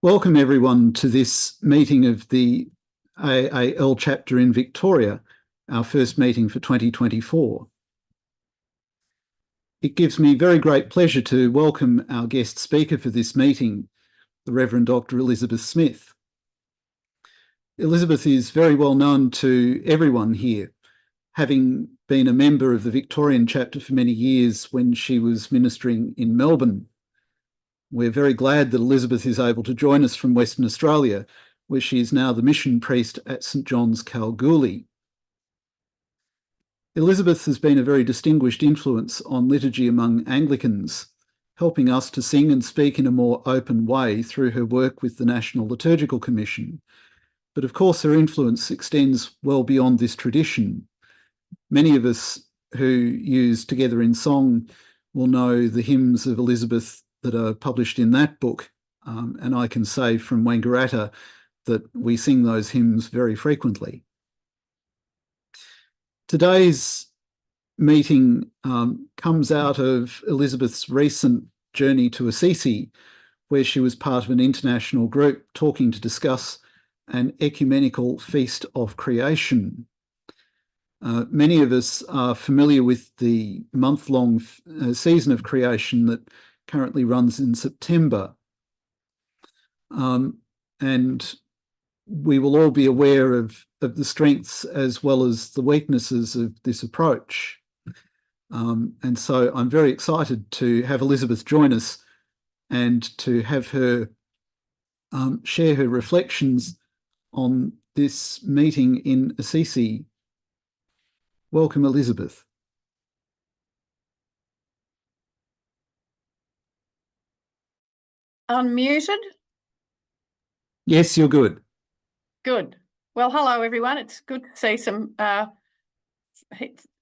Welcome everyone to this meeting of the AAL chapter in Victoria, our first meeting for 2024. It gives me very great pleasure to welcome our guest speaker for this meeting, the Reverend Dr. Elizabeth Smith. Elizabeth is very well known to everyone here, having been a member of the Victorian chapter for many years when she was ministering in Melbourne. We're very glad that Elizabeth is able to join us from Western Australia, where she is now the mission priest at St John's, Kalgoorlie. Elizabeth has been a very distinguished influence on liturgy among Anglicans, helping us to sing and speak in a more open way through her work with the National Liturgical Commission. But of course, her influence extends well beyond this tradition. Many of us who use Together in Song will know the hymns of Elizabeth that are published in that book. And I can say from Wangaratta that we sing those hymns very frequently. Today's meeting comes out of Elizabeth's recent journey to Assisi, where she was part of an international group talking to discuss an ecumenical feast of creation. Many of us are familiar with the month-long season of creation that currently runs in September. And we will all be aware of the strengths as well as the weaknesses of this approach. And so I'm very excited to have Elizabeth join us and to have her share her reflections on this meeting in Assisi. Welcome, Elizabeth. Unmuted? Yes, you're good. Good. Well, hello, everyone. It's good to see some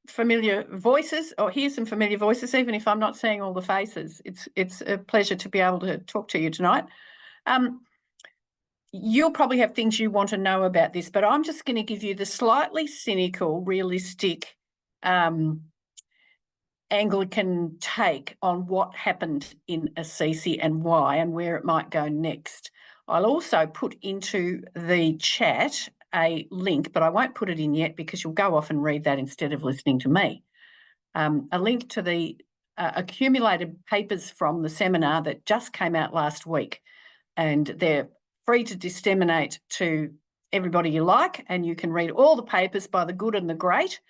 familiar voices, or hear some familiar voices, even if I'm not seeing all the faces. It's a pleasure to be able to talk to you tonight. You'll probably have things you want to know about this, but I'm just going to give you the slightly cynical, realistic Anglican take on what happened in Assisi and why and where it might go next. I'll also put into the chat a link, but I won't put it in yet because you'll go off and read that instead of listening to me. A link to the accumulated papers from the seminar that just came out last week, and they're free to disseminate to everybody you like, and you can read all the papers by the good and the great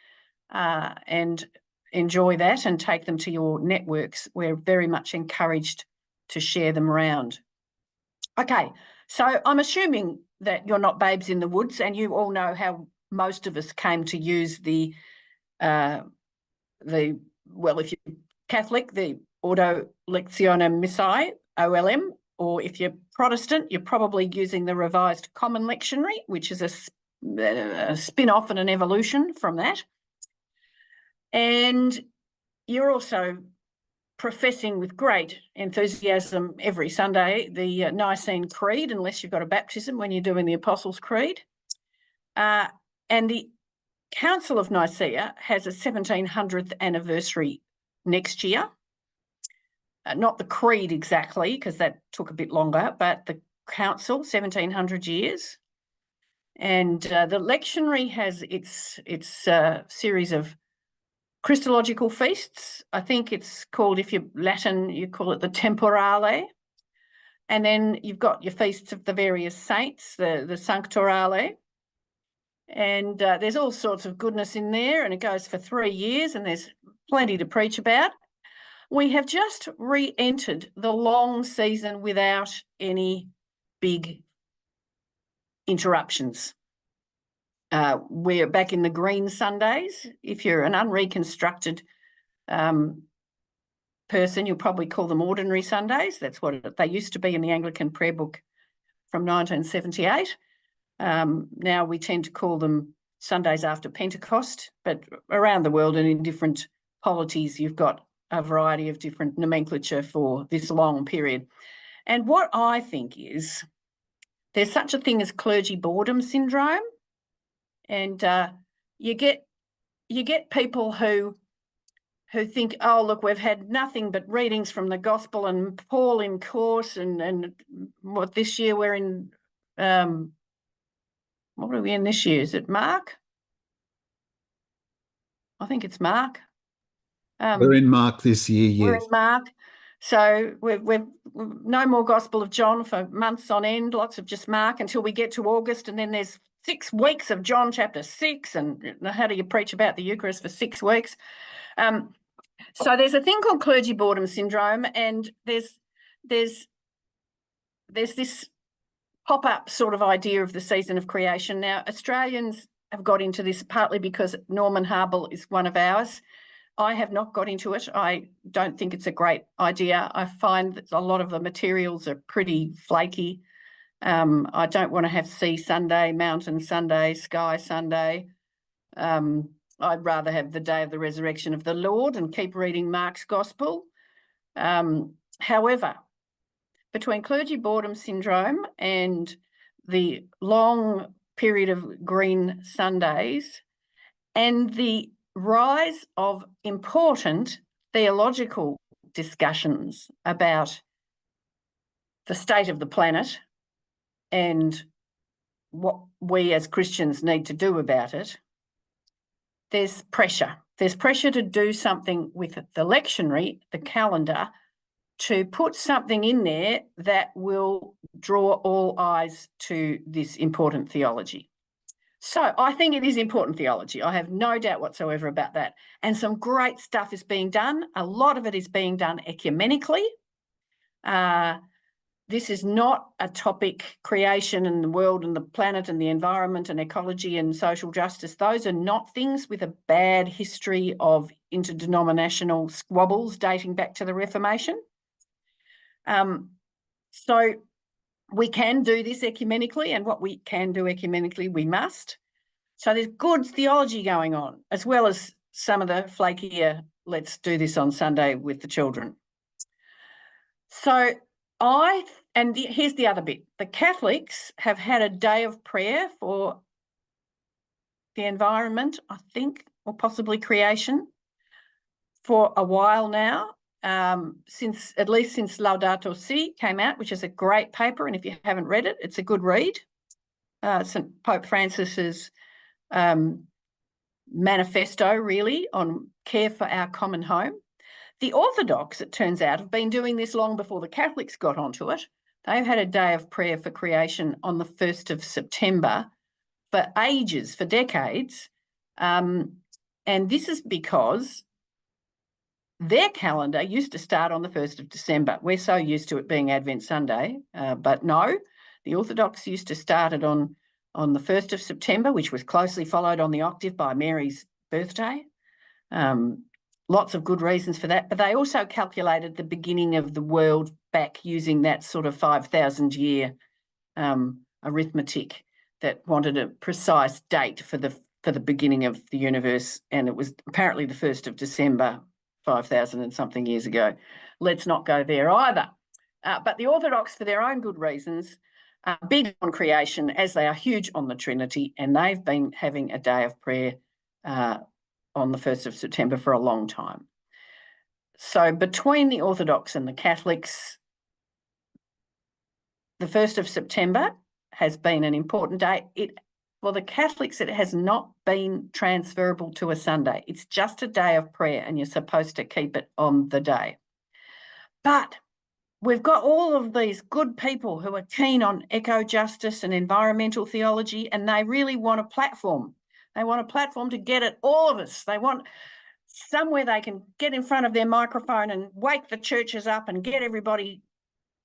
and enjoy that and take them to your networks. We're very much encouraged to share them around. Okay, so I'm assuming that you're not babes in the woods and you all know how most of us came to use well, if you're Catholic, the Ordo Lectionem Missae, OLM, or if you're Protestant, you're probably using the Revised Common Lectionary, which is a spin-off and an evolution from that. And you're also professing with great enthusiasm every Sunday the Nicene Creed, unless you've got a baptism when you're doing the Apostles' Creed. And the Council of Nicaea has a 1700th anniversary next year. Not the Creed exactly, because that took a bit longer, but the Council, 1700 years. And the lectionary has its series of Christological feasts. I think it's called, if you're Latin, you call it the Temporale. And then you've got your feasts of the various saints, the Sanctorale. And there's all sorts of goodness in there, and it goes for 3 years, and there's plenty to preach about. We have just re-entered the long season without any big interruptions. We're back in the green Sundays. If you're an unreconstructed person, you'll probably call them ordinary Sundays. That's what they used to be in the Anglican prayer book from 1978. Now we tend to call them Sundays after Pentecost, but around the world and in different polities, you've got a variety of different nomenclature for this long period. And what I think is there's such a thing as clergy boredom syndrome. And you get people who who think, oh, look, we've had nothing but readings from the gospel and Paul in course, and what this year we're in, what are we in this year? Is it Mark? I think it's Mark. We're in Mark this year, We're yes. in Mark. So we've no more Gospel of John for months on end, lots of just Mark until we get to August, and then there's 6 weeks of John chapter 6, and how do you preach about the Eucharist for 6 weeks? So there's a thing called clergy boredom syndrome, and there's this pop-up sort of idea of the season of creation. Now, Australians have got into this partly because Norman Harble is one of ours. I have not got into it. I don't think it's a great idea. I find that a lot of the materials are pretty flaky. I don't want to have Sea Sunday, Mountain Sunday, Sky Sunday. I'd rather have the day of the resurrection of the Lord and keep reading Mark's Gospel. However, between clergy boredom syndrome and the long period of green Sundays and the rise of important theological discussions about the state of the planet and what we as Christians need to do about it, there's pressure. There's pressure to do something with the lectionary, the calendar, to put something in there that will draw all eyes to this important theology. So I think it is important theology. I have no doubt whatsoever about that. And some great stuff is being done. A lot of it is being done ecumenically. This is not a topic, creation and the world and the planet and the environment and ecology and social justice. Those are not things with a bad history of interdenominational squabbles dating back to the Reformation. So we can do this ecumenically, and what we can do ecumenically, we must. So there's good theology going on, as well as some of the flakier, let's do this on Sunday with the children. So here's the other bit. The Catholics have had a day of prayer for the environment, I think, or possibly creation for a while now. Since Laudato Si came out, which is a great paper, and if you haven't read it, it's a good read. St. Pope Francis's manifesto, really, on care for our common home. The Orthodox, it turns out, have been doing this long before the Catholics got onto it. They've had a day of prayer for creation on the 1st of September for ages, for decades. And this is because their calendar used to start on the 1st of December. We're so used to it being Advent Sunday, but no, the Orthodox used to start it on the 1st of September, which was closely followed on the octave by Mary's birthday. Lots of good reasons for that, but they also calculated the beginning of the world back using that sort of 5,000-year arithmetic that wanted a precise date for the beginning of the universe, and it was apparently the 1st of December, 5,000 and something years ago. Let's not go there either. But the Orthodox, for their own good reasons, are big on creation, as they are huge on the Trinity, and they've been having a day of prayer on the 1st of September for a long time. So between the Orthodox and the Catholics, the 1st of September has been an important day. For the Catholics, it has not been transferable to a Sunday. It's just a day of prayer, and you're supposed to keep it on the day. But we've got all of these good people who are keen on eco-justice and environmental theology, and they really want a platform. They want a platform to get at all of us. They want somewhere they can get in front of their microphone and wake the churches up and get everybody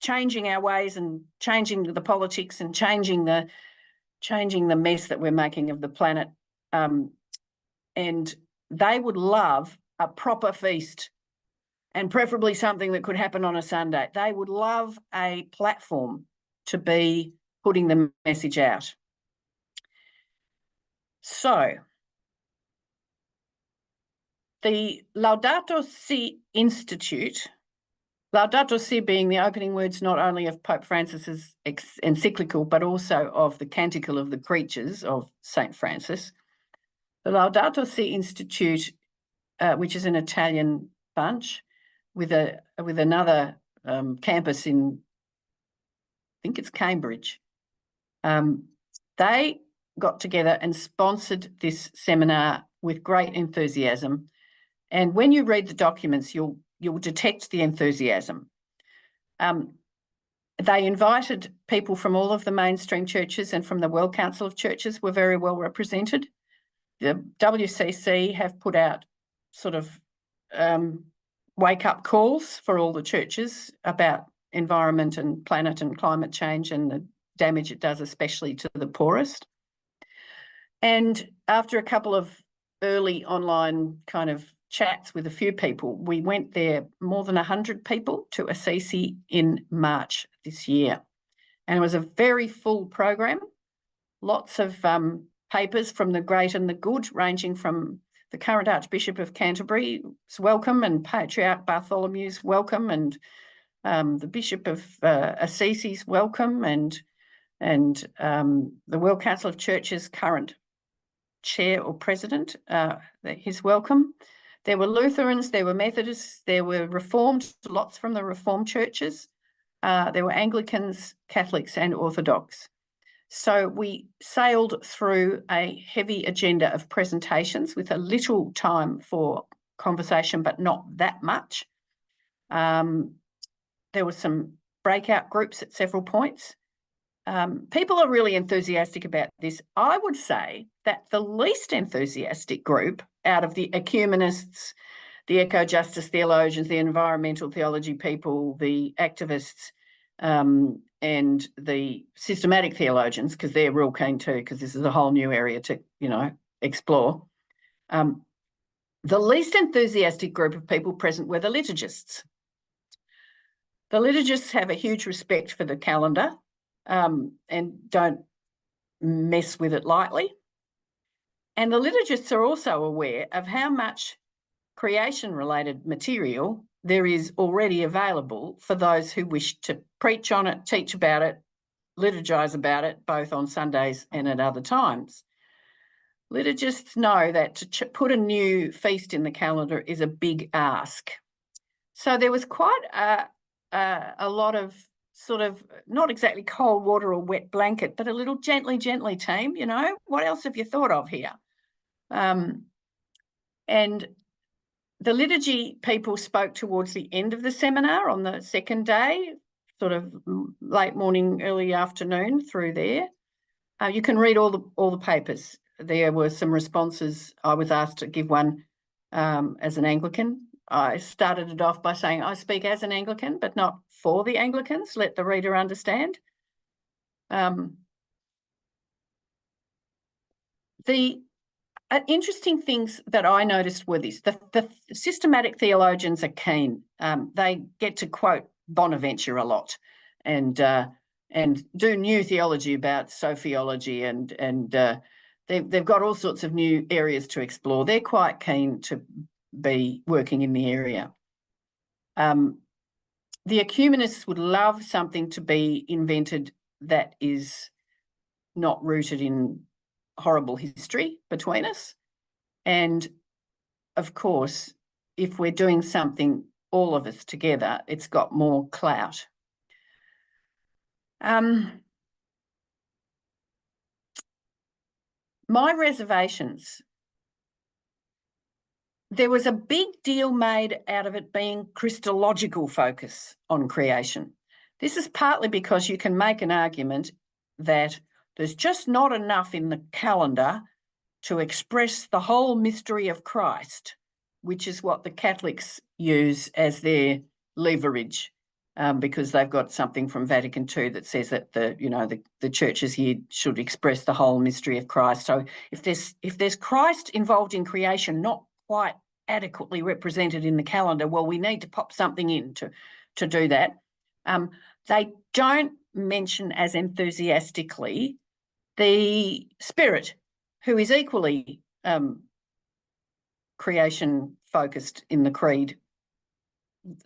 changing our ways and changing the politics and changing the mess that we're making of the planet. And they would love a proper feast, and preferably something that could happen on a Sunday. They would love a platform to be putting the message out. So the Laudato Si Institute, Laudato Si being the opening words not only of Pope Francis's encyclical, but also of the Canticle of the Creatures of St. Francis. The Laudato Si Institute which is an Italian bunch, with another campus in, I think it's Cambridge. They got together and sponsored this seminar with great enthusiasm. And when you read the documents, you'll detect the enthusiasm. They invited people from all of the mainstream churches, and from the World Council of Churches were very well represented. The WCC have put out sort of wake-up calls for all the churches about environment and planet and climate change and the damage it does, especially to the poorest. And after a couple of early online kind of chats with a few people, we went there, more than 100 people, to Assisi in March this year. And it was a very full program, lots of papers from the great and the good, ranging from the current Archbishop of Canterbury's welcome, and Patriarch Bartholomew's welcome, and the Bishop of Assisi's welcome, and the World Council of Churches' current chair or president, his welcome. There were Lutherans, there were Methodists, there were Reformed, lots from the Reformed churches. There were Anglicans, Catholics and Orthodox. So we sailed through a heavy agenda of presentations with a little time for conversation, but not that much. There were some breakout groups at several points. People are really enthusiastic about this. I would say that the least enthusiastic group out of the ecumenists, the eco-justice theologians, the environmental theology people, the activists, and the systematic theologians, because they're real keen too, because this is a whole new area to, explore. The least enthusiastic group of people present were the liturgists. The liturgists have a huge respect for the calendar, and don't mess with it lightly. And the liturgists are also aware of how much creation-related material there is already available for those who wish to preach on it, teach about it, liturgise about it, both on Sundays and at other times. Liturgists know that to put a new feast in the calendar is a big ask. So there was quite a lot of sort of, not exactly cold water or wet blanket, but a little gently team, what else have you thought of here? And the liturgy people spoke towards the end of the seminar on the second day, sort of late morning, early afternoon through there. You can read all the papers. There were some responses. I was asked to give one as an Anglican. I started it off by saying I speak as an Anglican, but not for the Anglicans. Let the reader understand. The interesting things that I noticed were this. The systematic theologians are keen. They get to quote Bonaventure a lot and do new theology about sophiology, and they've got all sorts of new areas to explore. They're quite keen to be working in the area. The ecumenists would love something to be invented that is not rooted in horrible history between us. And of course, if we're doing something, all of us together, it's got more clout. My reservations. There was a big deal made out of it being Christological focus on creation. This is partly because you can make an argument that there's just not enough in the calendar to express the whole mystery of Christ, which is what the Catholics use as their leverage, because they've got something from Vatican II that says that the churches here should express the whole mystery of Christ. So if there's Christ involved in creation, not quite adequately represented in the calendar, well, we need to pop something in to do that. They don't mention as enthusiastically the Spirit, who is equally creation-focused in the Creed,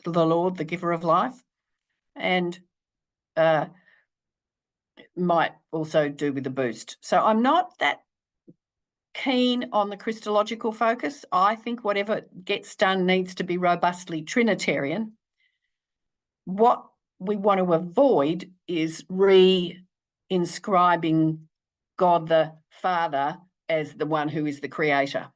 the Lord, the giver of life, and might also do with the boost. So I'm not that keen on the Christological focus. I think whatever gets done needs to be robustly Trinitarian. What we want to avoid is re-inscribing God the Father as the one who is the creator.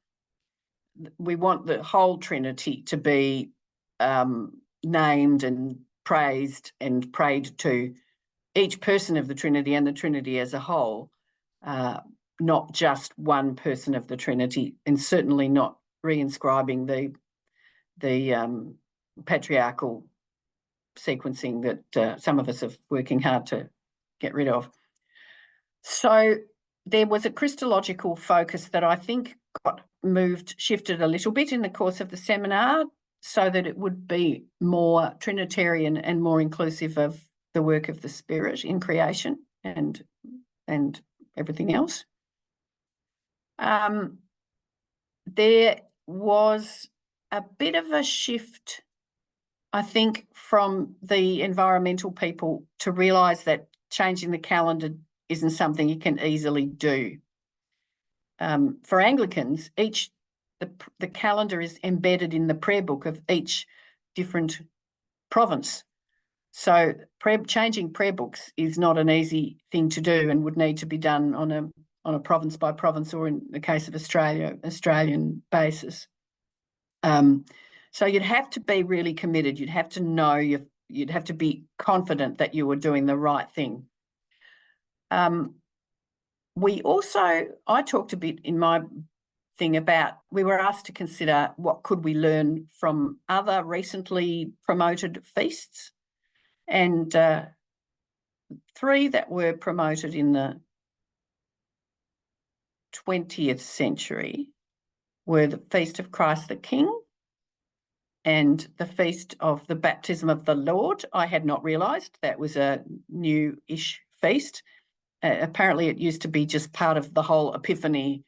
We want the whole Trinity to be named and praised and prayed to, each person of the Trinity and the Trinity as a whole, not just one person of the Trinity, and certainly not reinscribing the patriarchal sequencing that some of us are working hard to get rid of. So there was a Christological focus that I think got shifted a little bit in the course of the seminar, so that it would be more Trinitarian and more inclusive of the work of the Spirit in creation and everything else. There was a bit of a shift, I think, from the environmental people to realise that changing the calendar isn't something you can easily do. For Anglicans, the calendar is embedded in the prayer book of each different province. So changing prayer books is not an easy thing to do and would need to be done on a province by province, or in the case of Australia, Australian basis. So you'd have to be really committed. You'd have to know, you'd have to be confident that you were doing the right thing. I talked a bit in my thing about, we were asked to consider what could we learn from other recently promoted feasts, and 3 that were promoted in the 20th century were the Feast of Christ the King and the Feast of the Baptism of the Lord. I had not realised that was a new-ish feast. Apparently it used to be just part of the whole Epiphany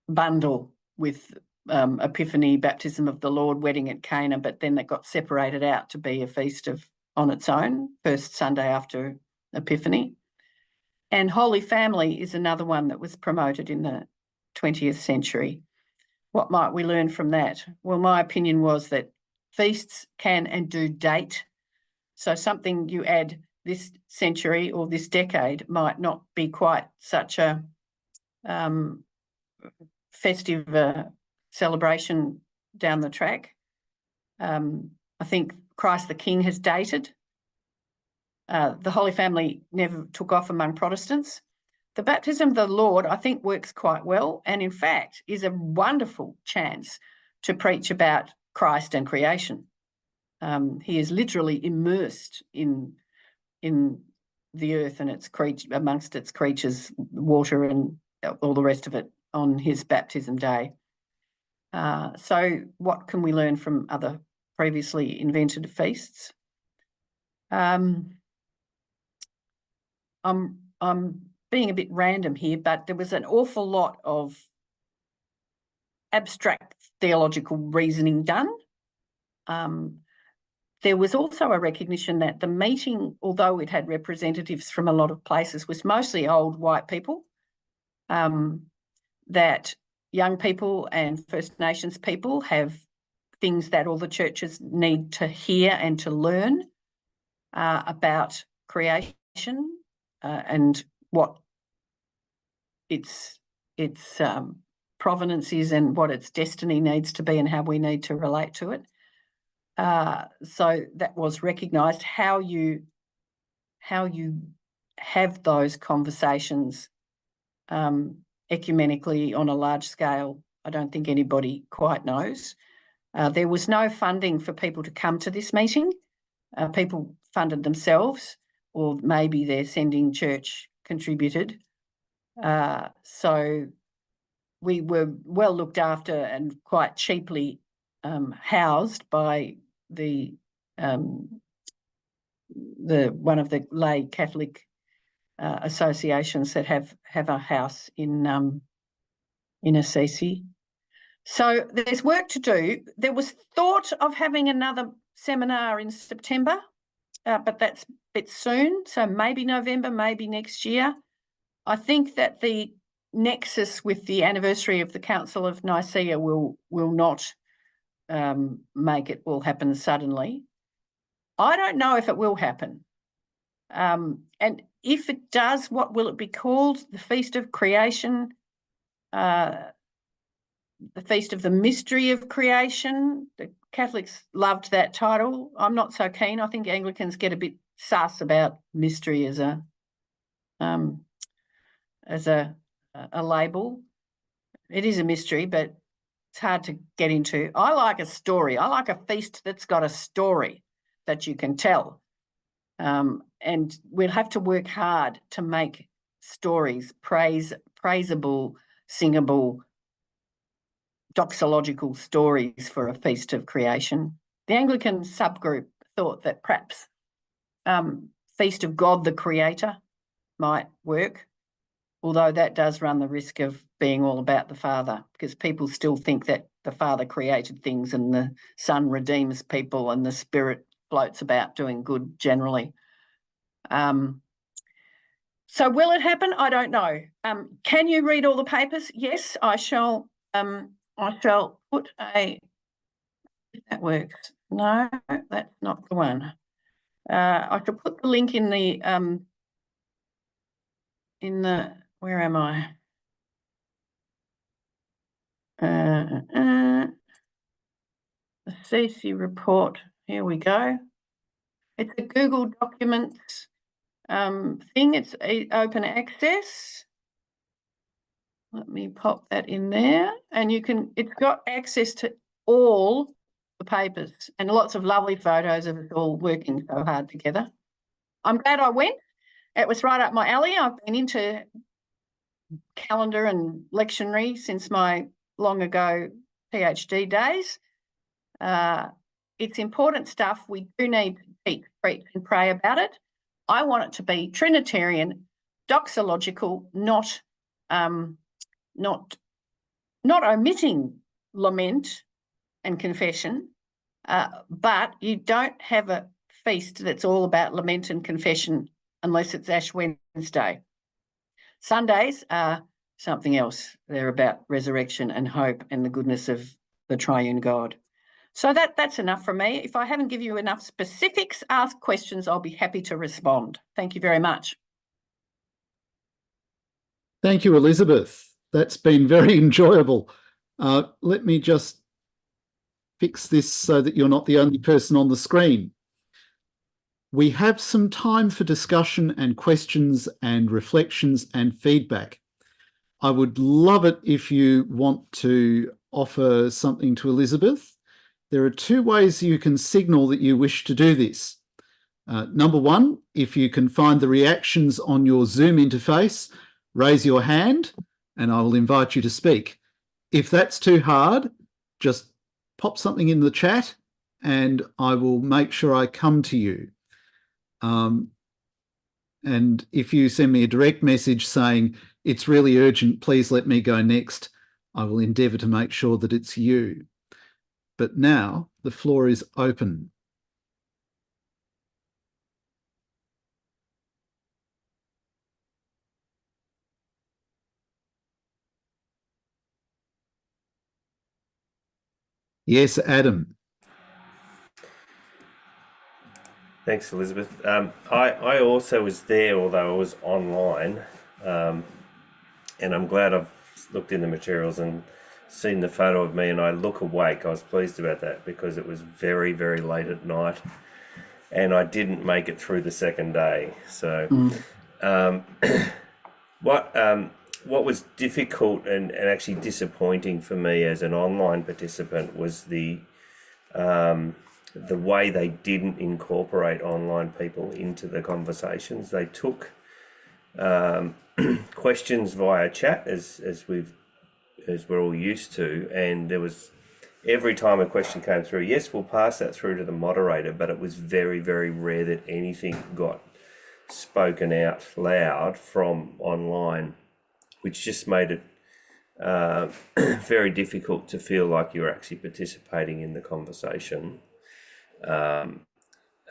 bundle with Epiphany, Baptism of the Lord, Wedding at Cana, but then that got separated out to be a feast on its own, first Sunday after Epiphany. And Holy Family is another one that was promoted in the 20th century. What might we learn from that? Well, my opinion was that feasts can and do date. So something you add this century or this decade might not be quite such a festive celebration down the track. I think Christ the King has dated. The Holy Family never took off among Protestants. The Baptism of the Lord, I think, works quite well, and in fact is a wonderful chance to preach about Christ and creation. He is literally immersed in the earth and amongst its creatures, water and all the rest of it, on his baptism day. So what can we learn from other previously invented feasts? I'm being a bit random here, but there was an awful lot of abstract theological reasoning done. There was also a recognition that the meeting, although it had representatives from a lot of places, was mostly old white people, that young people and First Nations people have things that all the churches need to hear and to learn about creation and what its provenance is and what its destiny needs to be and how we need to relate to it. So that was recognised. How you have those conversations ecumenically on a large scale, I don't think anybody quite knows. There was no funding for people to come to this meeting. People funded themselves, or maybe their sending church contributed. So we were well looked after and quite cheaply housed by the one of the lay Catholic associations that have a house in Assisi. So there's work to do. There was thought of having another seminar in September, but that's a bit soon. So maybe November, maybe next year. I think that the nexus with the anniversary of the Council of Nicaea will not make it all happen suddenly. I don't know if it will happen. And if it does, what will it be called? The Feast of Creation, the Feast of the Mystery of Creation. The Catholics loved that title. I'm not so keen. I think Anglicans get a bit sus about mystery as a label. It is a mystery, but it's hard to get into. I like a story. I like a feast that's got a story that you can tell. And we'll have to work hard to make stories praisable, singable, doxological stories for a Feast of Creation. The Anglican subgroup thought that perhaps Feast of God the Creator might work, although that does run the risk of being all about the Father, because people still think that the Father created things and the Son redeems people and the Spirit floats about doing good generally. So will it happen? I don't know. Can you read all the papers? Yes, I shall. I shall put a. If that works. No, that's not the one. I shall put the link in the. Where am I? The CC report. Here we go. It's a Google Documents thing. It's open access. Let me pop that in there, and it's got access to all the papers and lots of lovely photos of us all working so hard together. I'm glad I went. It was right up my alley. I've been into calendar and lectionary since my long ago PhD days. It's important stuff. We do need to teach, preach and pray about it. I want it to be Trinitarian, doxological, not omitting lament and confession, but you don't have a feast that's all about lament and confession unless it's Ash Wednesday. Sundays are something else. They're about resurrection and hope and the goodness of the triune God. So that's enough from me. If I haven't given you enough specifics, ask questions. I'll be happy to respond. Thank you very much. Thank you, Elizabeth. That's been very enjoyable. Let me just fix this so that you're not the only person on the screen. We have some time for discussion and questions and reflections and feedback. I would love it if you want to offer something to Elizabeth. There are two ways you can signal that you wish to do this. Number one, if you can find the reactions on your Zoom interface, raise your hand and I will invite you to speak. If that's too hard, just pop something in the chat and I will make sure I come to you. And if you send me a direct message saying it's really urgent, please let me go next, I will endeavour to make sure that it's you. But now the floor is open. Yes, Adam. Thanks, Elizabeth. I also was there, although I was online, and I'm glad I've looked in the materials and seen the photo of me and I look awake. I was pleased about that because it was very, very late at night and I didn't make it through the second day. So what was difficult and actually disappointing for me as an online participant was the way they didn't incorporate online people into the conversations. They took questions via chat as we're all used to, and there was every time a question came through, yes, we'll pass that through to the moderator, but it was very, very rare that anything got spoken out loud from online, which just made it very difficult to feel like you were actually participating in the conversation and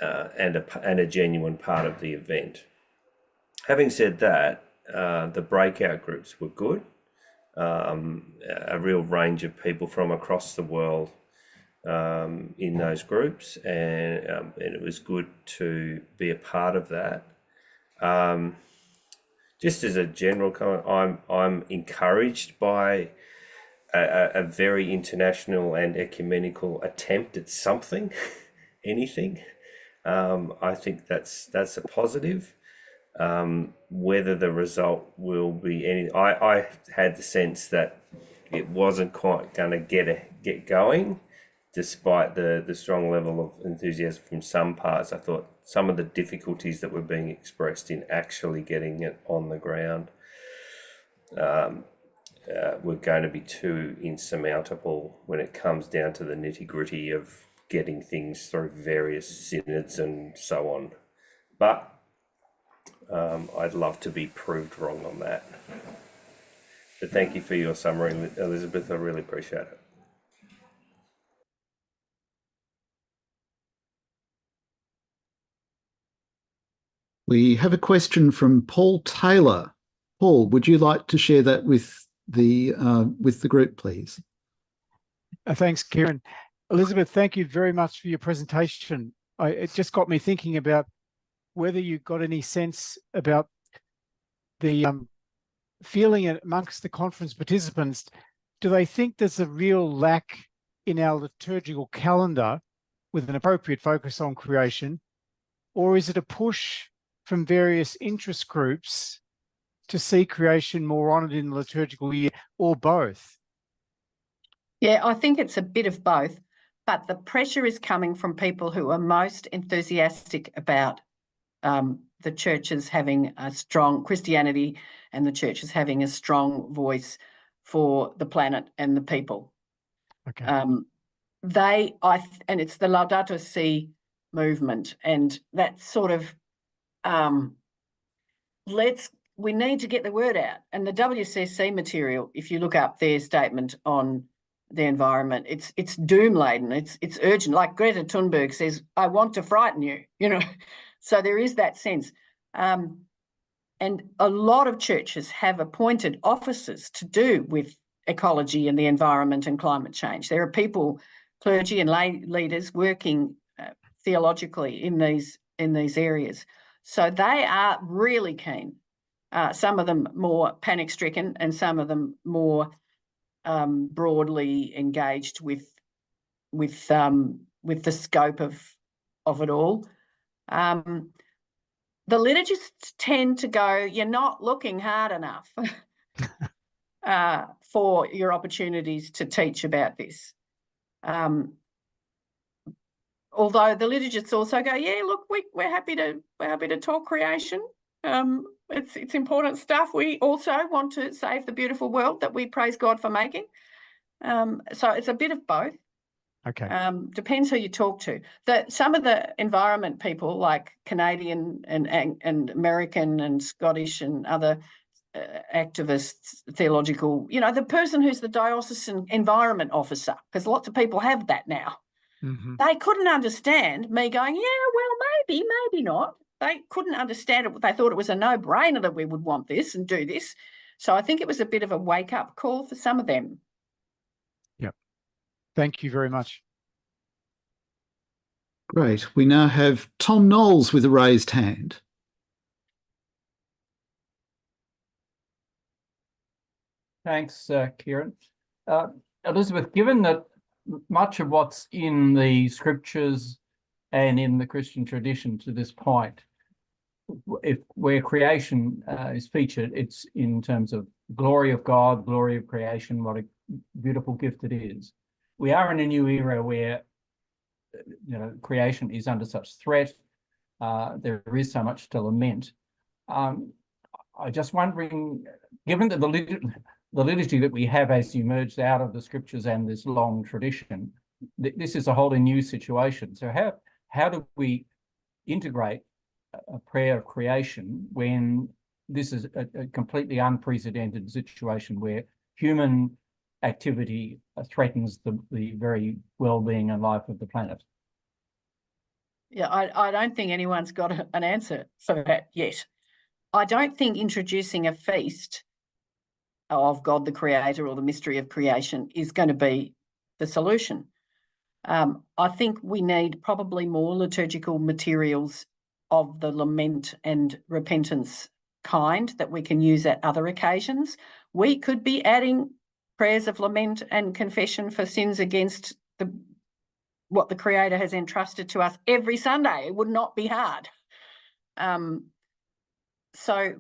a genuine part of the event. Having said that, The breakout groups were good. A real range of people from across the world in those groups, and it was good to be a part of that. Just as a general comment, I'm encouraged by a very international and ecumenical attempt at something, anything. I think that's a positive. Whether the result will be any, I had the sense that it wasn't quite going to get going, despite the strong level of enthusiasm from some parts. I thought some of the difficulties that were being expressed in actually getting it on the ground were going to be too insurmountable when it comes down to the nitty-gritty of getting things through various synods and so on. But I'd love to be proved wrong on that. But thank you for your summary, Elizabeth. I really appreciate it. We have a question from Paul Taylor. Paul, would you like to share that with the group, please? Thanks, Kieran. Elizabeth, thank you very much for your presentation. It just got me thinking about whether you got any sense about the feeling amongst the conference participants. Do they think there's a real lack in our liturgical calendar with an appropriate focus on creation, or is it a push from various interest groups to see creation more honoured in the liturgical year, or both? Yeah, I think it's a bit of both, but the pressure is coming from people who are most enthusiastic about the churches having a strong Christianity and the churches having a strong voice for the planet and the people. Okay. And it's the Laudato Si movement, and that sort of we need to get the word out. And the WCC material, if you look up their statement on the environment, it's doom laden, it's urgent. Like Greta Thunberg says, I want to frighten you, So there is that sense. And a lot of churches have appointed officers to do with ecology and the environment and climate change. There are people, clergy and lay leaders, working theologically in these areas. So they are really keen. Some of them more panic-stricken, and some of them more broadly engaged with the scope of it all. The liturgists tend to go, you're not looking hard enough for your opportunities to teach about this. Although the liturgists also go, yeah, look, we're happy to talk creation. It's important stuff. We also want to save the beautiful world that we praise God for making. So it's a bit of both. Okay. Depends who you talk to. Some of the environment people, like Canadian and American and Scottish and other activists, theological, the person who's the diocesan environment officer, because lots of people have that now. Mm-hmm. They couldn't understand me going, yeah, well, maybe not. They couldn't understand it. They thought it was a no-brainer that we would want this and do this. So I think it was a bit of a wake-up call for some of them. Yep. Thank you very much. Great. We now have Tom Knowles with a raised hand. Thanks, Kieran. Elizabeth, given that much of what's in the scriptures and in the Christian tradition to this point, where creation is featured, it's in terms of glory of God, glory of creation, what a beautiful gift it is. We are in a new era where creation is under such threat. There is so much to lament. I'm just wondering, given that the liturgy that we have as emerged out of the scriptures and this long tradition, this is a wholly new situation. So how do we integrate a prayer of creation when this is a completely unprecedented situation where human activity threatens the very well-being and life of the planet? Yeah, I don't think anyone's got an answer for that yet. I don't think introducing a feast of God the Creator or the mystery of creation is going to be the solution. I think we need probably more liturgical materials of the lament and repentance kind that we can use at other occasions. We could be adding prayers of lament and confession for sins against what the Creator has entrusted to us every Sunday. It would not be hard. So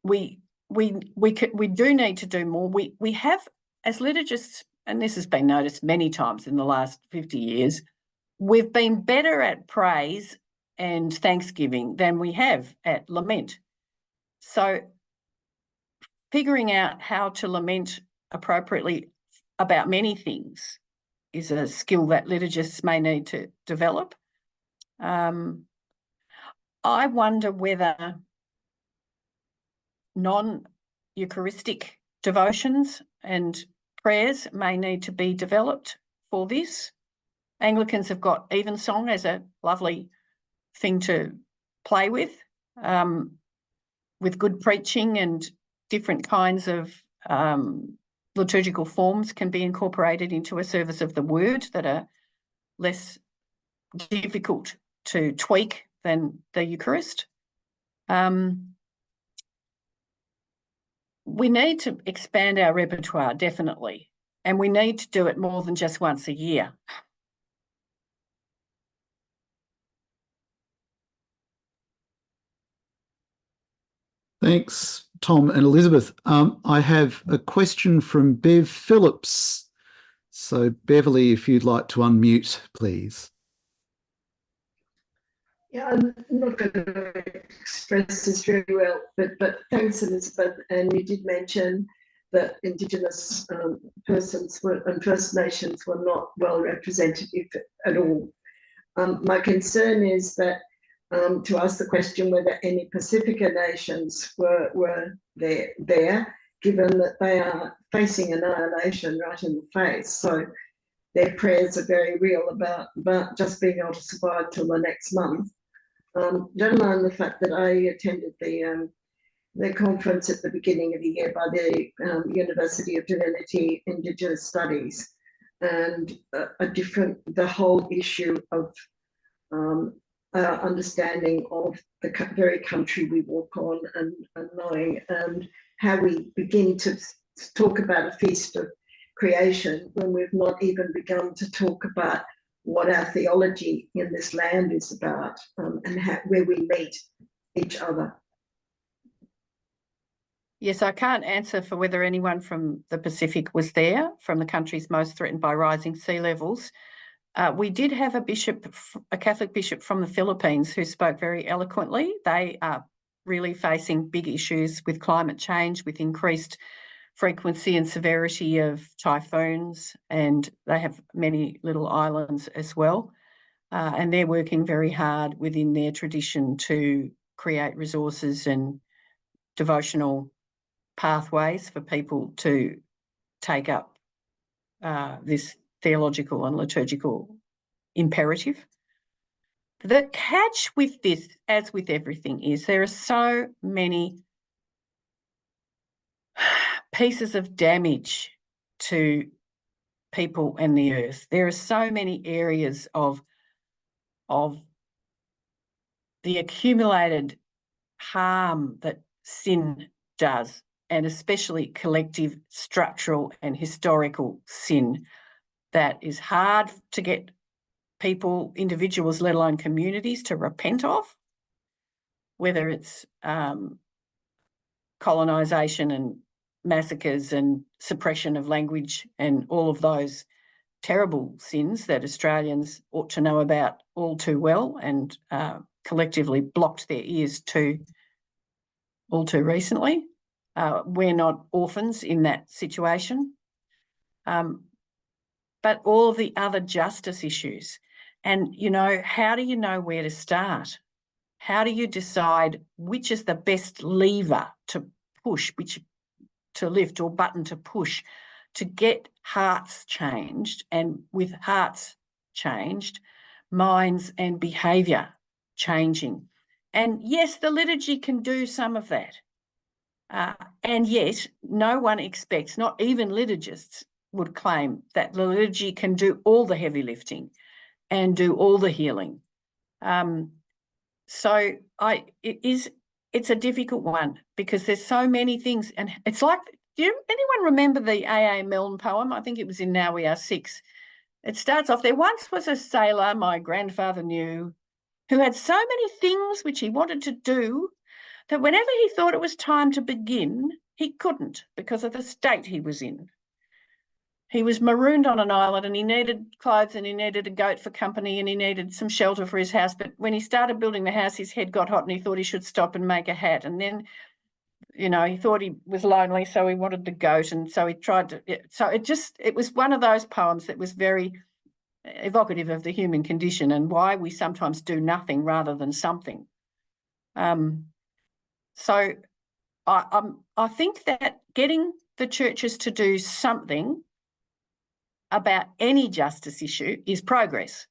we do need to do more. We have, as liturgists, and this has been noticed many times in the last 50 years, we've been better at praise and thanksgiving than we have at lament. So figuring out how to lament appropriately about many things is a skill that liturgists may need to develop. I wonder whether non-Eucharistic devotions and prayers may need to be developed for this. Anglicans have got evensong as a lovely thing to play with good preaching, and different kinds of liturgical forms can be incorporated into a service of the word that are less difficult to tweak than the Eucharist. We need to expand our repertoire, definitely, and we need to do it more than just once a year. Thanks, Tom and Elizabeth. I have a question from Bev Phillips. So, Beverly, if you'd like to unmute, please. Yeah, I'm not going to express this very well, but thanks, Elizabeth. And you did mention that Indigenous persons and First Nations were not well represented at all. My concern is that to ask the question whether any Pacifica nations were there, given that they are facing annihilation right in the face. So their prayers are very real about just being able to survive till the next month. Let alone the fact that I attended the conference at the beginning of the year by the University of Divinity Indigenous Studies, and the whole issue of understanding of the very country we walk on, and knowing, and how we begin to talk about a feast of creation when we've not even begun to talk about what our theology in this land is about, and where we meet each other. Yes, I can't answer for whether anyone from the Pacific was there, from the countries most threatened by rising sea levels. We did have a Catholic bishop from the Philippines who spoke very eloquently. They are really facing big issues with climate change, with increased frequency and severity of typhoons, and they have many little islands as well. And they're working very hard within their tradition to create resources and devotional pathways for people to take up this theological and liturgical imperative. The catch with this, as with everything, is there are so many pieces of damage to people and the earth. There are so many areas of the accumulated harm that sin does, and especially collective, structural and historical sin, that is hard to get people, individuals, let alone communities, to repent of, whether it's colonisation and massacres and suppression of language and all of those terrible sins that Australians ought to know about all too well, and collectively blocked their ears to all too recently. We're not orphans in that situation. But all of the other justice issues, and, how do you know where to start? How do you decide which is the best lever to push, which to lift, or button to push, to get hearts changed, and with hearts changed, minds and behaviour changing? And yes, the liturgy can do some of that. And yet no one expects, not even liturgists would claim that the liturgy can do all the heavy lifting and do all the healing. So it's a difficult one because there's so many things. And it's like, anyone remember the A.A. Milne poem? I think it was in Now We Are Six. It starts off, there once was a sailor my grandfather knew who had so many things which he wanted to do that whenever he thought it was time to begin, he couldn't because of the state he was in. He was marooned on an island and he needed clothes and he needed a goat for company and he needed some shelter for his house. But when he started building the house, his head got hot and he thought he should stop and make a hat. And then, he thought he was lonely, so he wanted the goat. And so he tried to, so it was one of those poems that was very evocative of the human condition and why we sometimes do nothing rather than something. So I think that getting the churches to do something about any justice issue is progress.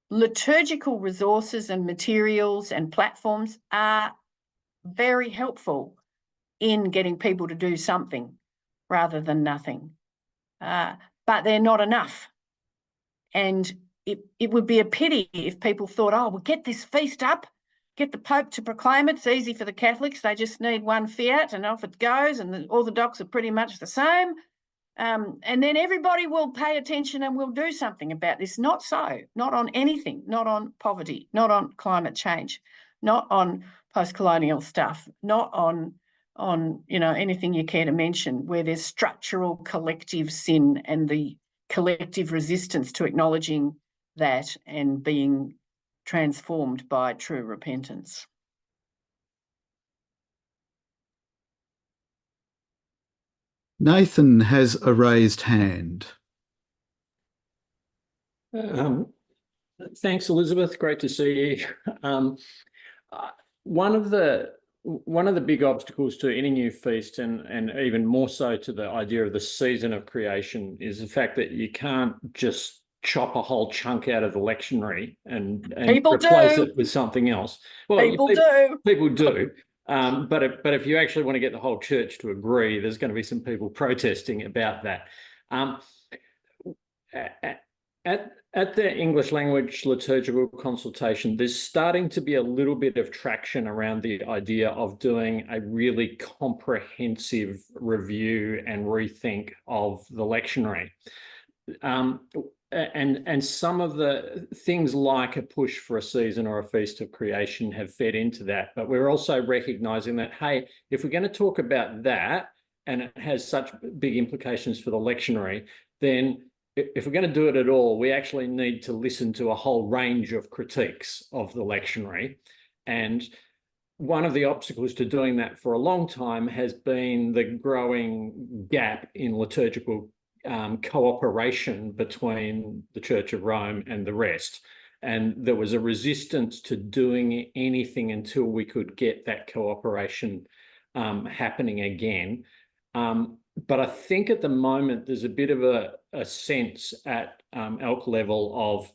Liturgical resources and materials and platforms are very helpful in getting people to do something rather than nothing, but they're not enough. And it would be a pity if people thought, oh, we'll get this feast up, get the Pope to proclaim it. It's easy for the Catholics. They just need one fiat and off it goes, and the Orthodox are pretty much the same. And then everybody will pay attention and will do something about this. Not so, not on anything, not on poverty, not on climate change, not on post-colonial stuff, not on anything you care to mention where there's structural collective sin and the collective resistance to acknowledging that and being transformed by true repentance. Nathan has a raised hand. Thanks, Elizabeth. Great to see you. One of the big obstacles to any new feast, and even more so to the idea of the season of creation, is the fact that you can't just chop a whole chunk out of the lectionary and replace it with something else. Well, people do. But if you actually want to get the whole church to agree, there's going to be some people protesting about that. At the English language liturgical consultation, there's starting to be a little bit of traction around the idea of doing a really comprehensive review and rethink of the lectionary. And some of the things like a push for a season or a feast of creation have fed into that. But we're also recognizing that, hey, if we're going to talk about that and it has such big implications for the lectionary, then if we're going to do it at all, we actually need to listen to a whole range of critiques of the lectionary. And one of the obstacles to doing that for a long time has been the growing gap in liturgical cooperation between the Church of Rome and the rest. And there was a resistance to doing anything until we could get that cooperation happening again. But I think at the moment there's a bit of a sense at ELK level of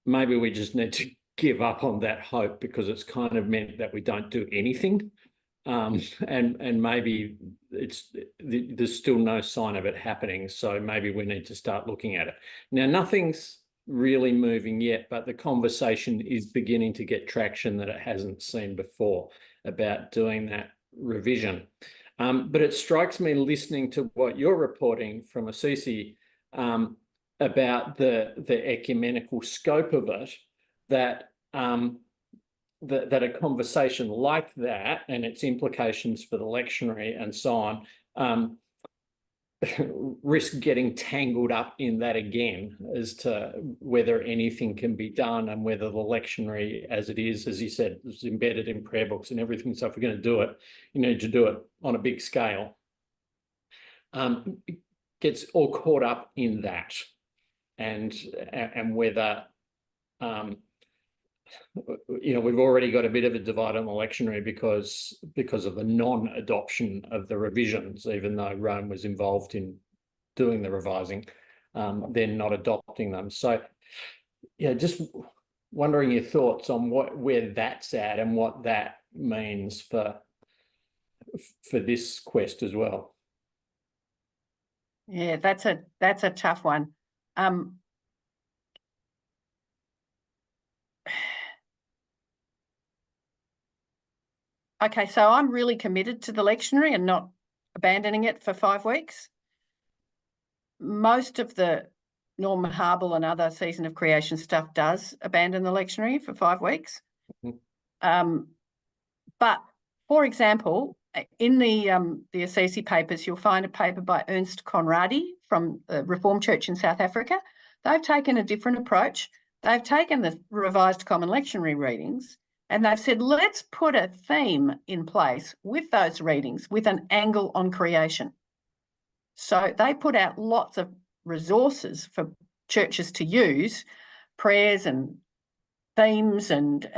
maybe we just need to give up on that hope because it's kind of meant that we don't do anything. And maybe there's still no sign of it happening. So maybe we need to start looking at it. Now, nothing's really moving yet, but the conversation is beginning to get traction that it hasn't seen before about doing that revision. But it strikes me listening to what you're reporting from Assisi about the ecumenical scope of it, that that a conversation like that and its implications for the lectionary and so on risk getting tangled up in that again as to whether anything can be done and whether the lectionary as it is, as you said, is embedded in prayer books and everything. So if we're going to do it, you need to do it on a big scale. It gets all caught up in that and whether we've already got a bit of a divide on the lectionary because of the non-adoption of the revisions, even though Rome was involved in doing the revising, then not adopting them. So, yeah, just wondering your thoughts on where that's at and what that means for this quest as well. Yeah, that's a tough one. Okay, so I'm really committed to the lectionary and not abandoning it for 5 weeks. Most of the Norman Harble and other Season of Creation stuff does abandon the lectionary for 5 weeks. But for example, in the Assisi papers, you'll find a paper by Ernst Conradi from the Reformed Church in South Africa. They've taken a different approach. They've taken the revised common lectionary readings and they've said, let's put a theme in place with those readings with an angle on creation. So they put out lots of resources for churches to use, prayers and themes and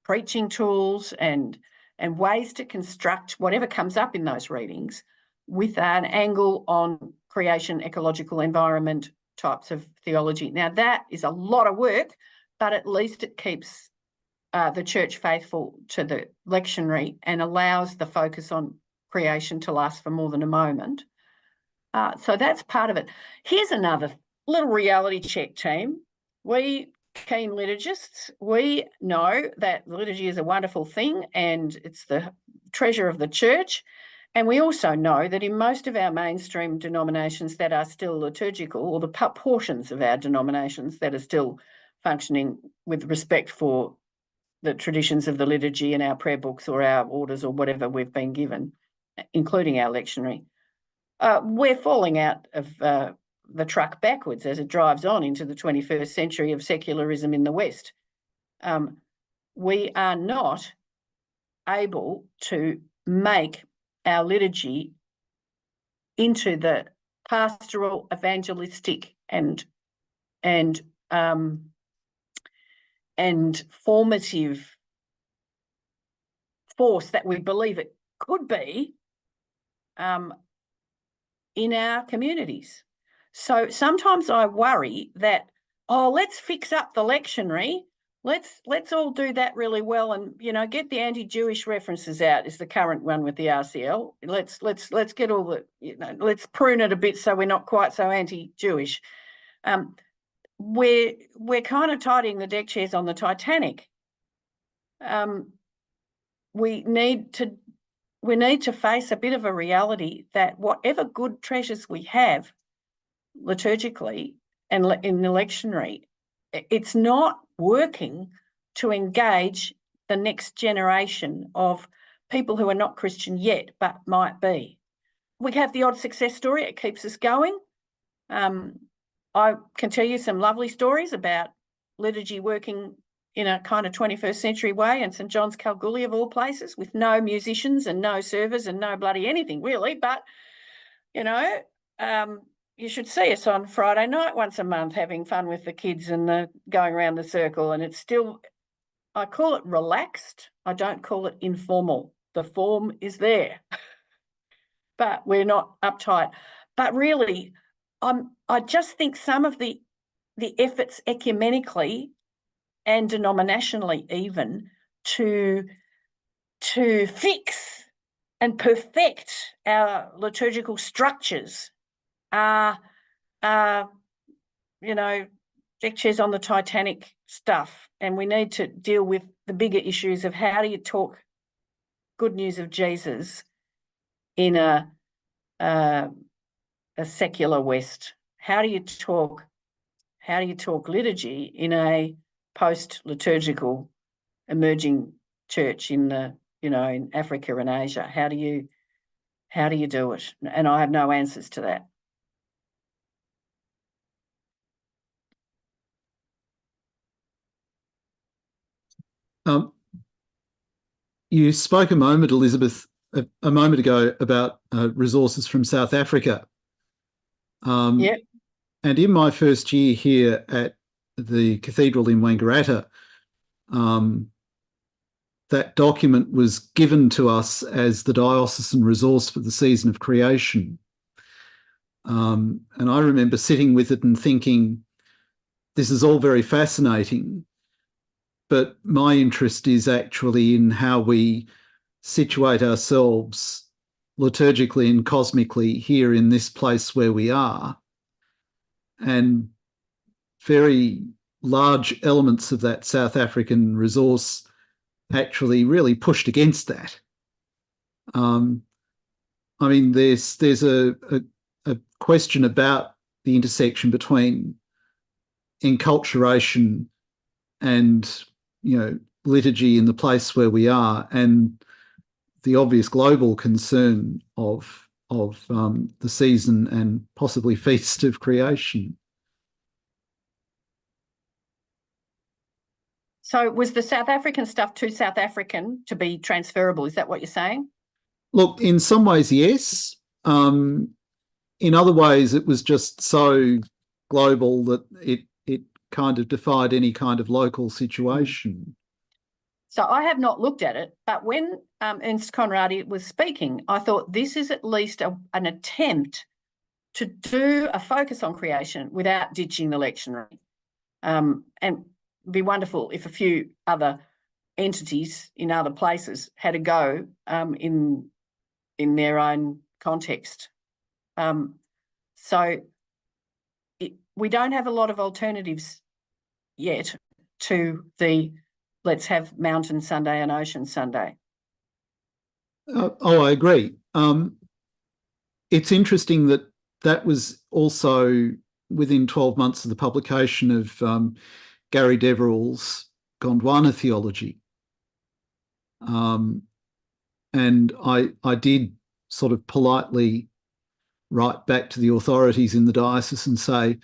preaching tools and ways to construct whatever comes up in those readings with an angle on creation, ecological environment types of theology. Now, that is a lot of work, but at least it keeps the church faithful to the lectionary and allows the focus on creation to last for more than a moment. So that's part of it. Here's another little reality check, team. We keen liturgists, we know that liturgy is a wonderful thing and it's the treasure of the church. And we also know that in most of our mainstream denominations that are still liturgical, or the portions of our denominations that are still functioning with respect for the traditions of the liturgy and our prayer books or our orders or whatever we've been given, including our lectionary, we're falling out of the truck backwards as it drives on into the 21st century of secularism in the West. We are not able to make our liturgy into the pastoral, evangelistic and formative force that we believe it could be in our communities. So sometimes I worry that, let's fix up the lectionary. Let's all do that really well and, get the anti-Jewish references out is the current one with the RCL. Let's get all the, let's prune it a bit so we're not quite so anti-Jewish. We're kind of tidying the deck chairs on the Titanic. We need to face a bit of a reality that whatever good treasures we have liturgically and in the lectionary, it's not working to engage the next generation of people who are not Christian yet, but might be. We have the odd success story. It keeps us going. I can tell you some lovely stories about liturgy working in a kind of 21st century way in St John's Kalgoorlie of all places, with no musicians and no servers and no bloody anything really. But, you should see us on Friday night once a month having fun with the kids and going around the circle. And it's still, I call it relaxed. I don't call it informal. The form is there, but we're not uptight. But really, I just think some of the efforts ecumenically and denominationally even to fix and perfect our liturgical structures are deck chairs on the Titanic stuff. And we need to deal with the bigger issues of how do you talk good news of Jesus in a secular West? How do you talk liturgy in a post-liturgical emerging church in in Africa and Asia? How do you do it? And I have no answers to that. You spoke a moment, Elizabeth, a moment ago about resources from South Africa. Yep. And in my first year here at the cathedral in Wangaratta, that document was given to us as the diocesan resource for the season of creation. And I remember sitting with it and thinking, this is all very fascinating, but my interest is actually in how we situate ourselves liturgically and cosmically here in this place where we are. And very large elements of that South African resource actually really pushed against that. I mean, there's a question about the intersection between enculturation and, liturgy in the place where we are, and the obvious global concern of the season and possibly feast of creation. So was the South African stuff too South African to be transferable? Is that what you're saying? Look, in some ways, yes. In other ways, it was just so global that it kind of defied any kind of local situation. So I have not looked at it, but when Ernst Conradi was speaking, I thought this is at least an attempt to do a focus on creation without ditching the lectionary. And it'd be wonderful if a few other entities in other places had a go in their own context. We don't have a lot of alternatives yet to the let's have Mountain Sunday and Ocean Sunday. I agree. It's interesting that was also within 12 months of the publication of Gary Deverell's Gondwana theology. And I did sort of politely write back to the authorities in the diocese and say,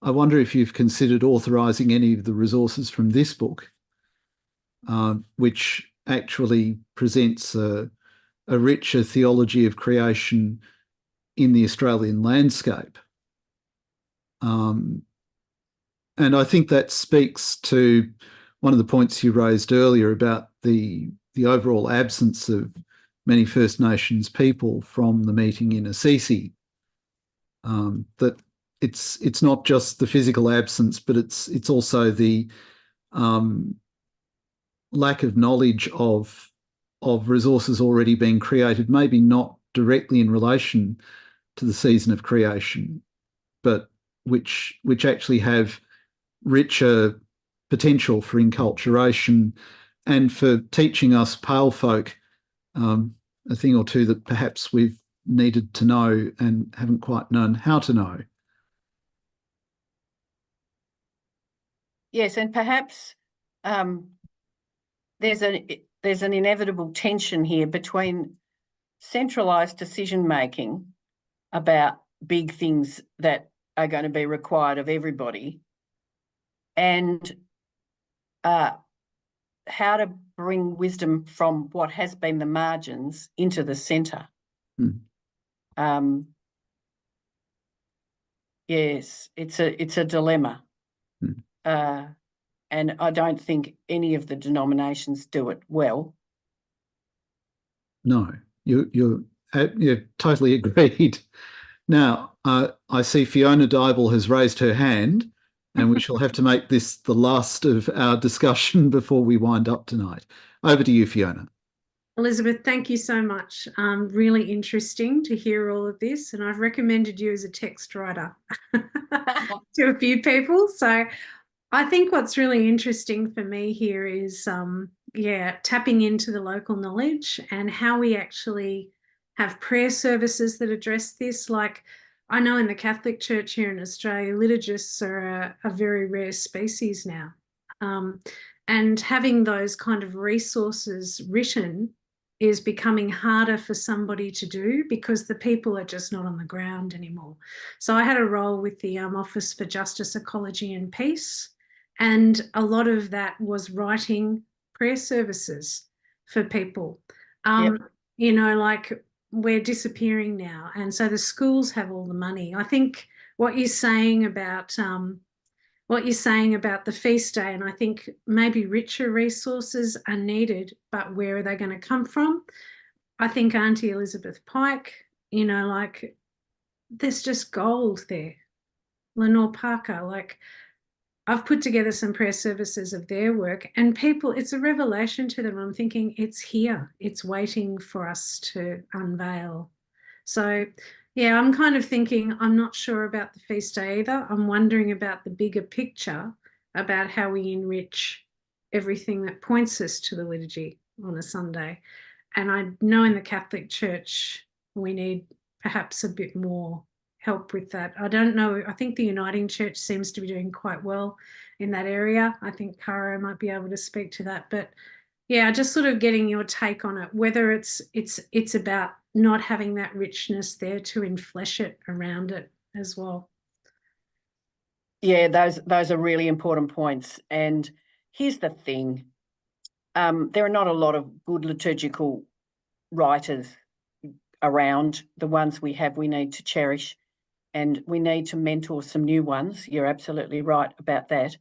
I wonder if you've considered authorising any of the resources from this book, which actually presents a richer theology of creation in the Australian landscape. And I think that speaks to one of the points you raised earlier about the overall absence of many First Nations people from the meeting in Assisi. That it's not just the physical absence, but it's also the lack of knowledge of resources already being created, maybe not directly in relation to the season of creation, but which actually have richer potential for enculturation and for teaching us pale folk a thing or two that perhaps we've needed to know and haven't quite known how to know. Yes, and perhaps there's an inevitable tension here between centralised decision making about big things that are going to be required of everybody, and how to bring wisdom from what has been the margins into the centre. Yes, it's a dilemma. And I don't think any of the denominations do it well. No, you're totally agreed. Now, I see Fiona Dybel has raised her hand, and we shall have to make this the last of our discussion before we wind up tonight. Over to you, Fiona. Elizabeth, thank you so much. Really interesting to hear all of this, and I've recommended you as a text writer to a few people. So I think what's really interesting for me here is, tapping into the local knowledge and how we actually have prayer services that address this. Like, I know in the Catholic Church here in Australia, liturgists are a very rare species now. And having those kind of resources written is becoming harder for somebody to do because the people are just not on the ground anymore. So I had a role with the Office for Justice, Ecology and Peace, and a lot of that was writing prayer services for people. Like, we're disappearing now, and so the schools have all the money. I think what you're saying about the feast day, and I think maybe richer resources are needed, but where are they going to come from? I think Auntie Elizabeth Pike, there's just gold there. Lenore Parker, I've put together some prayer services of their work, and people, it's a revelation to them. I'm thinking it's here, it's waiting for us to unveil. So, yeah, I'm kind of thinking I'm not sure about the feast day either. I'm wondering about the bigger picture, about how we enrich everything that points us to the liturgy on a Sunday. And I know in the Catholic Church, we need perhaps a bit more help with that. I don't know. I think the Uniting Church seems to be doing quite well in that area. I think Caro might be able to speak to that. But yeah, just sort of getting your take on it, whether it's about not having that richness there to enflesh it around it as well. Yeah, those are really important points. And here's the thing. There are not a lot of good liturgical writers around. The ones we have, we need to cherish, and we need to mentor some new ones. You're absolutely right about that.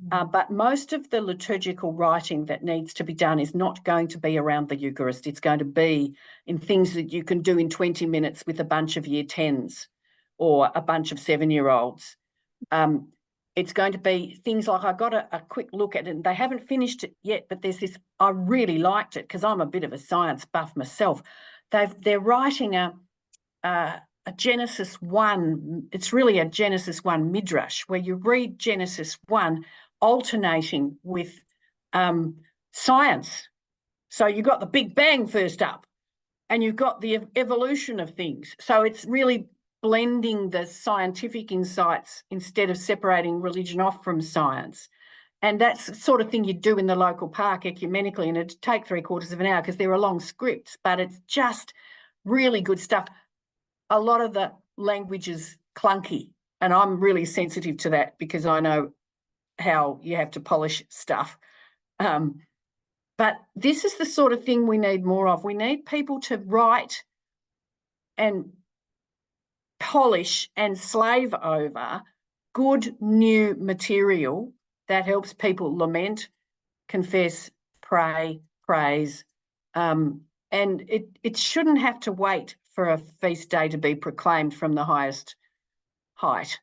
But most of the liturgical writing that needs to be done is not going to be around the Eucharist. It's going to be in things that you can do in 20 minutes with a bunch of year 10s or a bunch of 7-year-olds. It's going to be things like, I got a quick look at it, and they haven't finished it yet, but there's this, I really liked it because I'm a bit of a science buff myself. They're writing a Genesis 1, it's really a Genesis 1 midrash, where you read Genesis 1 alternating with science. So you've got the Big Bang first up, and you've got the evolution of things. So it's really blending the scientific insights instead of separating religion off from science. And that's the sort of thing you do in the local park ecumenically, and it'd take 3/4 of an hour because they're long scripts, but it's just really good stuff. A lot of the language is clunky, and I'm really sensitive to that because I know how you have to polish stuff. But this is the sort of thing we need more of. We need people to write and polish and slave over good new material that helps people lament, confess, pray, praise. And it shouldn't have to wait for a feast day to be proclaimed from the highest height.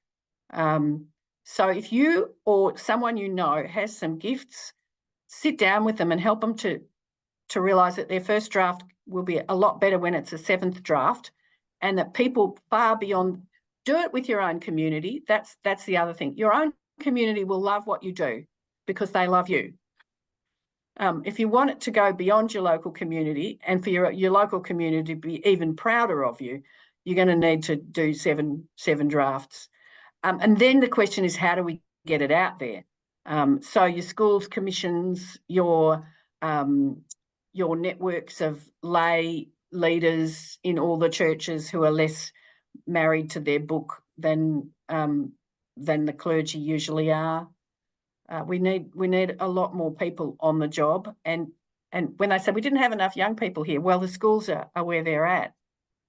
So if you or someone you know has some gifts, sit down with them and help them to realise that their first draft will be a lot better when it's a 7th draft, and that people far beyond, do it with your own community. That's the other thing. Your own community will love what you do because they love you. If you want it to go beyond your local community and for your local community to be even prouder of you, you're going to need to do seven drafts. And then the question is, how do we get it out there? So your schools, commissions, your networks of lay leaders in all the churches who are less married to their book than the clergy usually are. We need a lot more people on the job. And when they say we didn't have enough young people here, well, the schools are where they're at.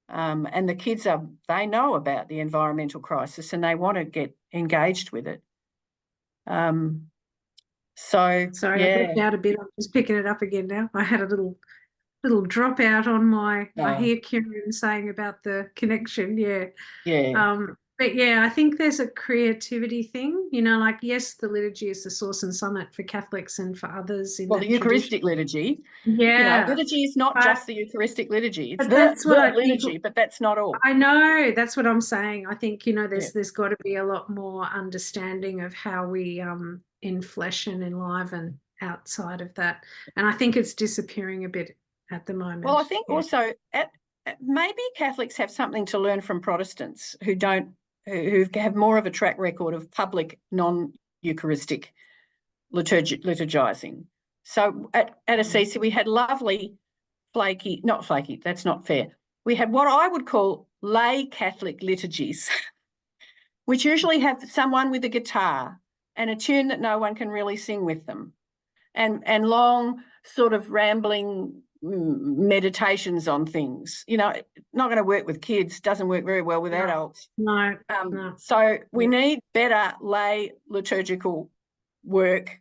And the kids they know about the environmental crisis and they want to get engaged with it. Sorry, I dropped out a bit. I'm just picking it up again now. I had a little dropout on my. I hear Kieran saying about the connection. Yeah. But yeah, I think there's a creativity thing, like, yes, the liturgy is the source and summit for Catholics and for others. Well, the Eucharistic liturgy. Yeah. Liturgy is not just the Eucharistic liturgy. It's that's what I liturgy, but that's not all. I know. That's what I'm saying. I think, there's got to be a lot more understanding of how we enflesh and enliven outside of that. And I think it's disappearing a bit at the moment. Well, I think also maybe Catholics have something to learn from Protestants who have more of a track record of public non-Eucharistic liturgizing. So at Assisi, we had lovely not flaky, that's not fair. We had what I would call lay Catholic liturgies, which usually have someone with a guitar and a tune that no one can really sing with them, and long sort of rambling meditations on things. Not going to work with kids, doesn't work very well with adults. No. So we need better lay liturgical work,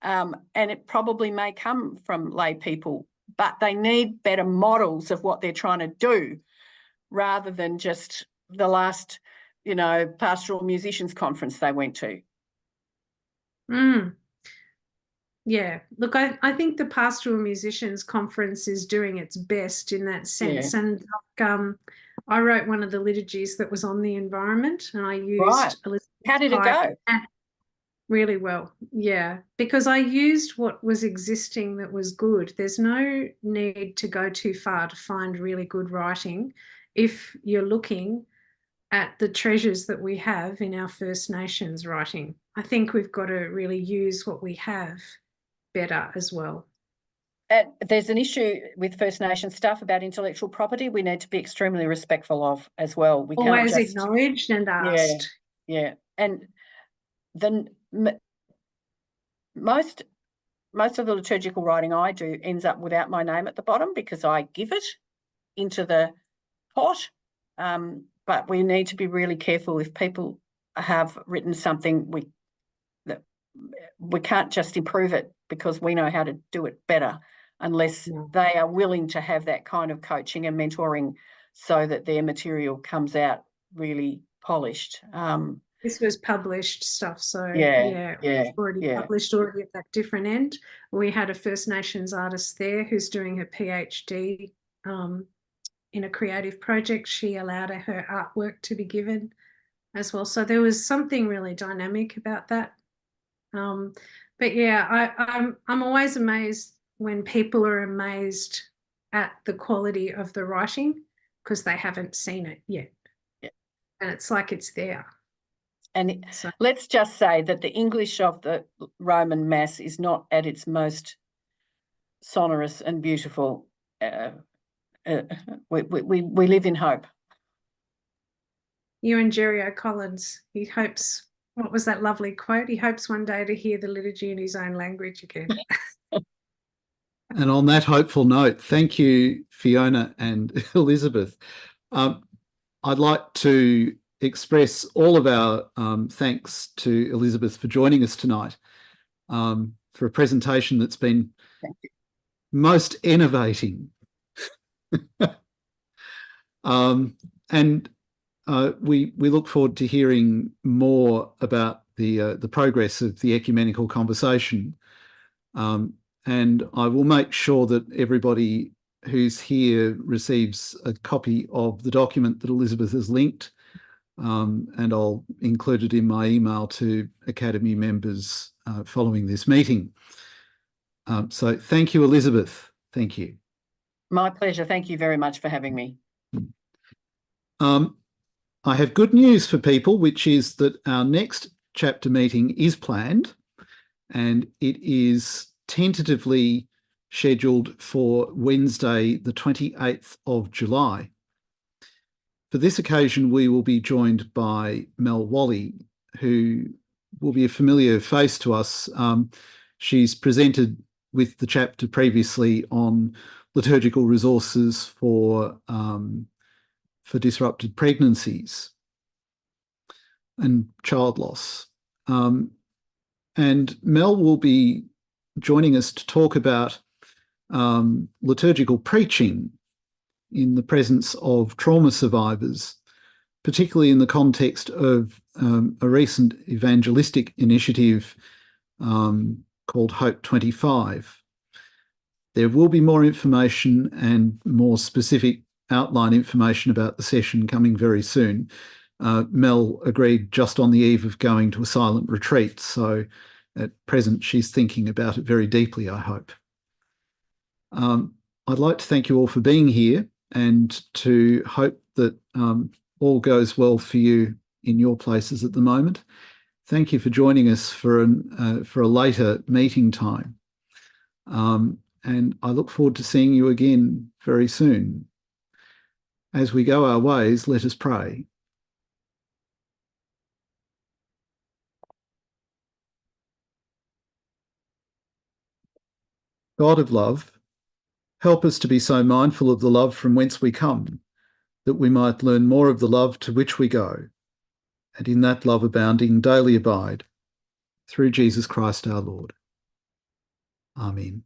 and it probably may come from lay people, but they need better models of what they're trying to do rather than just the last, pastoral musicians conference they went to. Mm. Yeah, look, I think the Pastoral Musicians Conference is doing its best in that sense. Yeah. And I wrote one of the liturgies that was on the environment, and I Right. used Elizabeth's How did it pipe go? really well. Yeah, because I used what was existing that was good. There's no need to go too far to find really good writing if you're looking at the treasures that we have in our First Nations writing. I think we've got to really use what we have better as well. There's an issue with First Nation stuff about intellectual property we need to be extremely respectful of as well. We can't Always just acknowledged and asked. yeah. And then most of the liturgical writing I do ends up without my name at the bottom because I give it into the pot. But we need to be really careful if people have written something we can't just improve it because we know how to do it better unless they are willing to have that kind of coaching and mentoring so that their material comes out really polished. This was published stuff, so it's already published already at that different end. We had a First Nations artist there who's doing her PhD in a creative project. She allowed her artwork to be given as well. So there was something really dynamic about that. But yeah, I'm always amazed when people are amazed at the quality of the writing because they haven't seen it yet. Yeah. And it's like it's there. And let's just say that the English of the Roman Mass is not at its most sonorous and beautiful. We live in hope. You and Jerry O'Collins, he hopes, what was that lovely quote? He hopes one day to hear the liturgy in his own language again. And on that hopeful note, thank you, Fiona and Elizabeth. I'd like to express all of our thanks to Elizabeth for joining us tonight for a presentation that's been most innovating. And we look forward to hearing more about the progress of the ecumenical conversation. And I will make sure that everybody who's here receives a copy of the document that Elizabeth has linked, and I'll include it in my email to Academy members following this meeting. So thank you, Elizabeth. Thank you. My pleasure. Thank you very much for having me. I have good news for people, which is that our next chapter meeting is planned, and it is tentatively scheduled for Wednesday, the 28th of July. For this occasion, we will be joined by Mel Wally, who will be a familiar face to us. She's presented with the chapter previously on liturgical resources for disrupted pregnancies and child loss. And Mel will be joining us to talk about liturgical preaching in the presence of trauma survivors, particularly in the context of a recent evangelistic initiative called Hope 25. There will be more information and more specific outline information about the session coming very soon. Mel agreed just on the eve of going to a silent retreat, so at present she's thinking about it very deeply, I hope. I'd like to thank you all for being here and to hope that all goes well for you in your places at the moment. Thank you for joining us for a later meeting time. And I look forward to seeing you again very soon. As we go our ways, let us pray. God of love, help us to be so mindful of the love from whence we come, that we might learn more of the love to which we go, and in that love abounding daily abide, through Jesus Christ our Lord. Amen.